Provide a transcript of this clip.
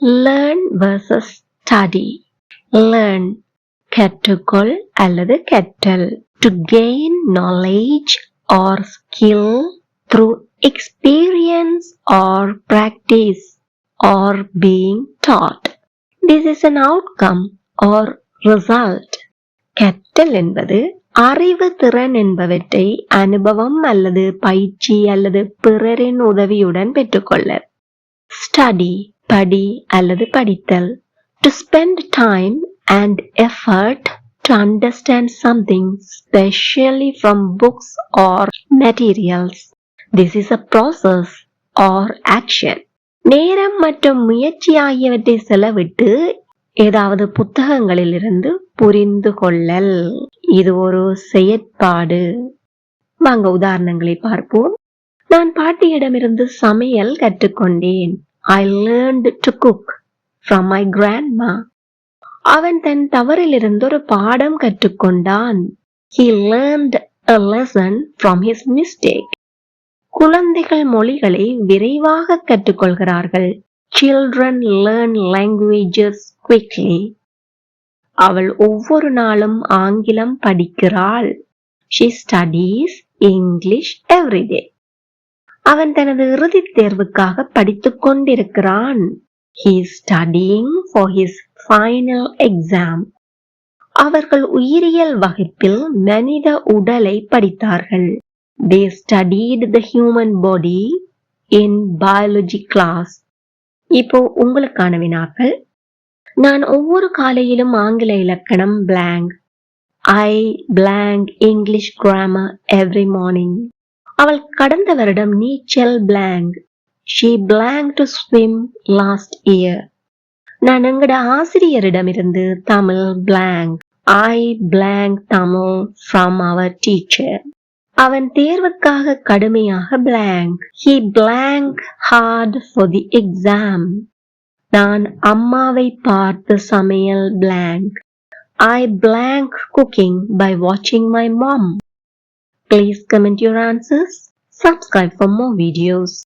Learn versus study. Learn கற்றுக்கொள் அல்லது கற்றல். To gain knowledge or skill through experience or practice or being taught. This is an outcome or result. கற்றல் என்பது அறிவு திறன் என்பவற்றை அனுபவம் அல்லது பயிற்சி அல்லது பிறரின் உதவியுடன் பெற்றுக்கொள்ள. Study படி அல்லது படித்தல். To spend time and effort to understand something, especially from books or materials. This is a process or action. நேரம் மற்றும் முயற்சி ஆகியவற்றை செலவிட்டு ஏதாவது புத்தகங்களிலிருந்து புரிந்து கொள்ளல். இது ஒரு செயற்பாடு. வாங்க உதாரணங்களை பார்ப்போம். நான் பாட்டியிடமிருந்து சமையல் கற்றுக்கொண்டேன். I learned to cook from my grandma. அவன் தன் தவறிலிருந்து ஒரு பாடம் கற்றுக்கொண்டான். He learned a lesson from his mistake. குழந்தைகள் மொழிகளை விரைவாக கற்றுக்கொள்கிறார்கள். Children learn languages quickly. அவள் ஒவ்வொரு நாளும் ஆங்கிலம் படிக்கிறாள். She studies English every day. அவன் தனது இறுதித் தேர்வுக்காக படித்துக் கொண்டிருக்கிறான். He is studying for his final exam. அவர்கள் உயிரியல் வகுப்பில் மனித உடலை படித்தார்கள். They studied the human body in biology class. இப்போ உங்களுக்கான வினாக்கள். நான் ஒவ்வொரு காலையிலும் ஆங்கில இலக்கணம் blank. I blank English grammar every morning. அவள் கடந்த வருடம் நீச்சல் blank. She blanked to swim last year. நான் எங்கட ஆசிரியரிடமிருந்து Tamil blank. I blank Tamil from our teacher. அவன் தேர்வுக்காக கடுமையாக blank. He blank hard for the exam. நான் அம்மாவை பார்த்து சமையல் blank. I blank cooking by watching my mom. Please comment your answers. Subscribe for more videos.